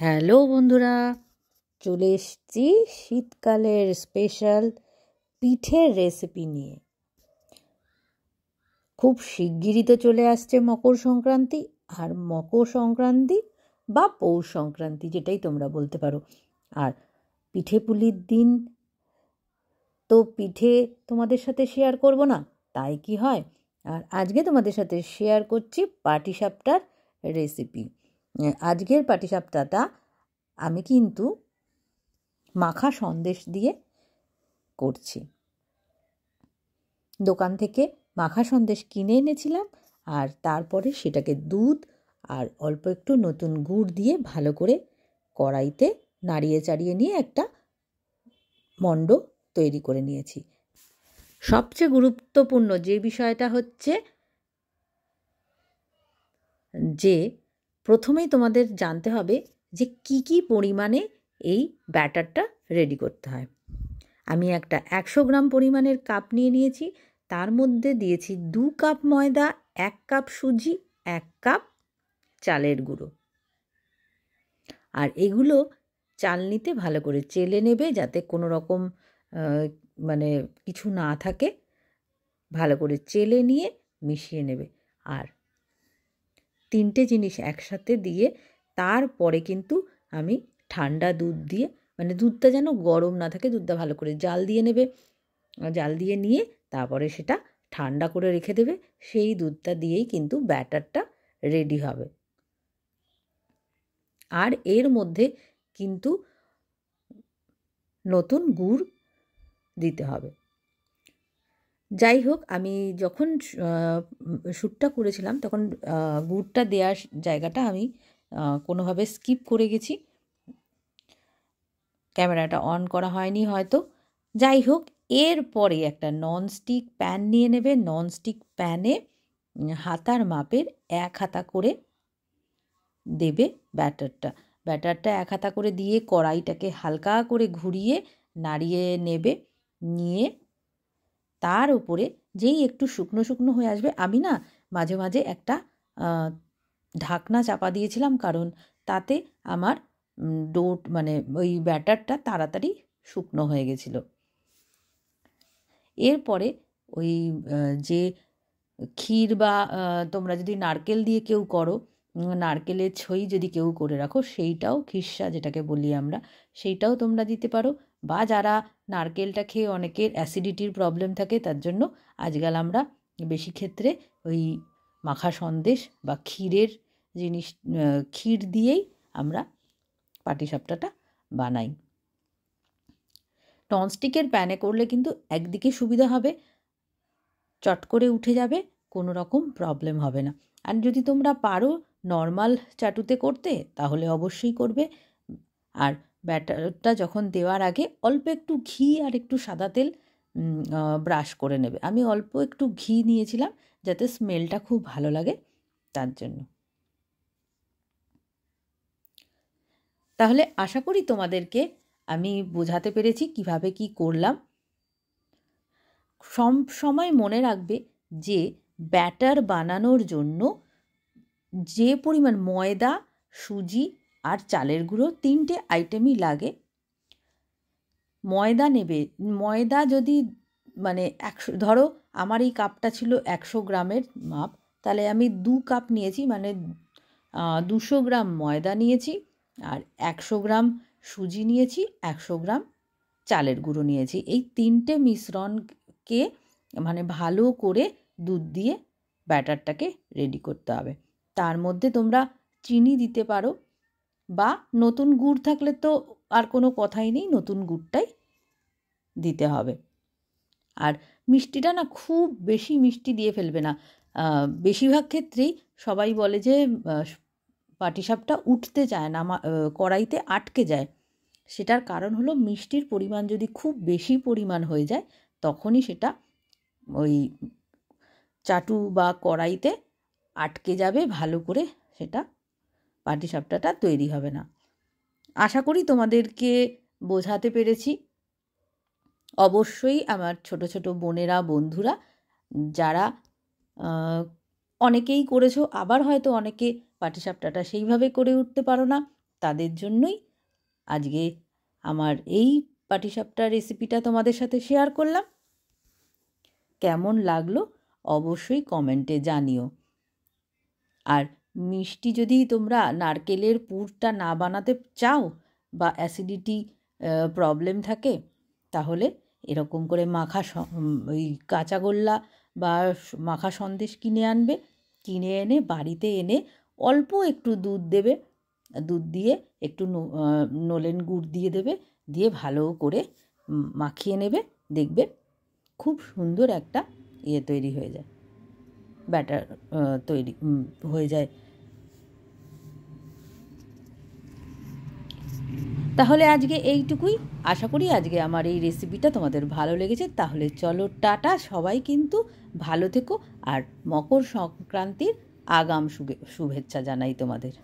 Hello বন্ধুরা, চলে এসেছি শীতকালের স্পেশাল পিঠের রেসিপি নিয়ে। খুব শিগগিরই তো চলে আসছে মকর সংক্রান্তি, আর মকর সংক্রান্তি বা পৌষ সংক্রান্তি যেটাই তোমরা বলতে পারো। আর পিঠে পুলির দিন তো পিঠে তোমাদের সাথে শেয়ার করব না, তাই কি হয়। আর আজকে তোমাদের সাথে শেয়ার করছি পাটিসাপটার রেসিপি। আজকের পাটিসাপটাটা আমি কিন্তু মাখা সন্দেশ দিয়ে করছি। দোকান থেকে মাখা সন্দেশ কিনে এনেছিলাম, আর তারপরে সেটাকে দুধ আর অল্প একটু নতুন গুড় দিয়ে ভালো করে কড়াইতে নাড়িয়ে চাড়িয়ে নিয়ে একটা মণ্ড তৈরি করে নিয়েছি। সবচেয়ে গুরুত্বপূর্ণ যে বিষয়টা হচ্ছে যে প্রথমেই তোমাদের জানতে হবে যে কি পরিমাণে এই ব্যাটারটা রেডি করতে হয়। আমি একটা 100 গ্রাম পরিমাণের কাপ নিয়ে নিয়েছি, তার মধ্যে দিয়েছি 2 কাপ ময়দা, 1 কাপ সুজি, 1 কাপ চালের গুঁড়ো। আর এগুলো চালনিতে ভালো করে চেলে নেবে, যাতে কোনো রকম মানে কিছু না থাকে। ভালো করে চেলে নিয়ে মিশিয়ে নেবে। আর 3টে জিনিস একসাথে দিয়ে তারপরে কিন্তু আমি ঠান্ডা দুধ দিয়ে, মানে দুধটা যেন গরম না থাকে, দুধটা ভালো করে জাল দিয়ে নেবে। জাল দিয়ে নিয়ে তারপরে সেটা ঠান্ডা করে রেখে দেবে। সেই দুধটা দিয়েই কিন্তু ব্যাটারটা রেডি হবে। আর এর মধ্যে কিন্তু নতুন গুড় দিতে হবে। যাই হোক, আমি যখন শ্যুটটা করেছিলাম তখন গুড়টা দেওয়ার জায়গাটা আমি কোনোভাবে স্কিপ করে গেছি, ক্যামেরাটা অন করা হয়নি হয়তো। যাই হোক, এরপরে একটা ননস্টিক প্যান নিয়ে নেবে। ননস্টিক প্যানে হাতার মাপের 1 হাতা করে দেবে ব্যাটারটা। 1 হাতা করে দিয়ে কড়াইটাকে হালকা করে ঘুরিয়ে নাড়িয়ে নেবে। নিয়ে তার উপরে যেই একটু শুকনো শুকনো হয়ে আসবে, আমি না মাঝে মাঝে একটা ঢাকনা চাপা দিয়েছিলাম, কারণ তাতে আমার মানে ওই ব্যাটারটা তাড়াতাড়ি শুকনো হয়ে গেছিলো। এরপরে ওই যে ক্ষীর বা তোমরা যদি নারকেল দিয়ে কেউ করো, নারকেলের ছই যদি কেউ করে রাখো, সেইটাও খিরসা যেটাকে বলি আমরা, সেইটাও তোমরা দিতে পারো। বা যারা নারকেলটা খেয়ে অনেকের অ্যাসিডিটির প্রবলেম থাকে, তার জন্য আজকাল আমরা বেশি ক্ষেত্রে ওই মাখা সন্দেশ বা ক্ষীরের জিনিস, ক্ষীর দিয়েই আমরা পাটিসাপটাটা বানাই। ননস্টিকের প্যানে করলে কিন্তু একদিকে সুবিধা হবে, চট করে উঠে যাবে, কোনো রকম প্রবলেম হবে না। আর যদি তোমরা পারো নর্মাল চাটুতে করতে, তাহলে অবশ্যই করবে। আর ব্যাটারটা যখন দেওয়ার আগে অল্প একটু ঘি আর একটু সাদা তেল ব্রাশ করে নেবে। আমি অল্প একটু ঘি নিয়েছিলাম যাতে স্মেলটা খুব ভালো লাগে, তার জন্য। তাহলে আশা করি তোমাদেরকে আমি বোঝাতে পেরেছি কিভাবে কি করলাম। সব সময় মনে রাখবে যে ব্যাটার বানানোর জন্য যে পরিমাণ ময়দা, সুজি আর চালের গুঁড়ো 3টে আইটেমই লাগে। ময়দা নেবে, ময়দা যদি মানে 100, ধরো আমার এই কাপটা ছিল 100 গ্রামের মাপ, তাহলে আমি 2 কাপ নিয়েছি, মানে 200 গ্রাম ময়দা নিয়েছি। আর 100 গ্রাম সুজি নিয়েছি, 100 গ্রাম চালের গুঁড়ো নিয়েছি। এই 3টে মিশ্রণকে মানে ভালো করে দুধ দিয়ে ব্যাটারটাকে রেডি করতে হবে। তার মধ্যে তোমরা চিনি দিতে পারো, বা নতুন গুড় থাকলে তো আর কোনো কথাই নেই, নতুন গুড়টাই দিতে হবে। আর মিষ্টিটা না খুব বেশি মিষ্টি দিয়ে ফেলবে না। বেশিরভাগ ক্ষেত্রেই সবাই বলে যে পাটিসাপটা উঠতে চায় না, কড়াইতে আটকে যায়। সেটার কারণ হলো মিষ্টির পরিমাণ যদি খুব বেশি পরিমাণ হয়ে যায়, তখনই সেটা ওই চাটু বা কড়াইতে আটকে যাবে, ভালো করে সেটা পাটিসাপটাটা তৈরি হবে না। আশা করি তোমাদেরকে বোঝাতে পেরেছি। অবশ্যই আমার ছোট ছোট বোনেরা, বন্ধুরা যারা অনেকেই করেছো, আবার হয়তো অনেকে পাটিসাপটাটা সেইভাবে করে উঠতে পারো না, তাদের জন্যই আজকে আমার এই পাটিসাপটার রেসিপিটা তোমাদের সাথে শেয়ার করলাম। কেমন লাগলো অবশ্যই কমেন্টে জানিও। আর মিষ্টি যদি তোমরা নারকেলের পুরটা না বানাতে চাও বা অ্যাসিডিটি প্রবলেম থাকে, তাহলে এরকম করে ওই কাঁচাগোল্লা বা মাখা সন্দেশ কিনে আনবে। কিনে এনে বাড়িতে এনে অল্প একটু দুধ দেবে, দুধ দিয়ে একটু নলেন গুড় দিয়ে দেবে, দিয়ে ভালো করে মাখিয়ে নেবে। দেখবে খুব সুন্দর একটা তৈরি হয়ে যায়, ব্যাটার তৈরি হয়ে যায়। তাহলে আজকে এইটুকুই। আশা করি আজকে আমার এই রেসিপিটা তোমাদের ভালো লেগেছে। তাহলে চলো টাটা, সবাই কিন্তু ভালো থেকো, আর মকর সংক্রান্তির আগাম শুভেচ্ছা জানাই তোমাদের।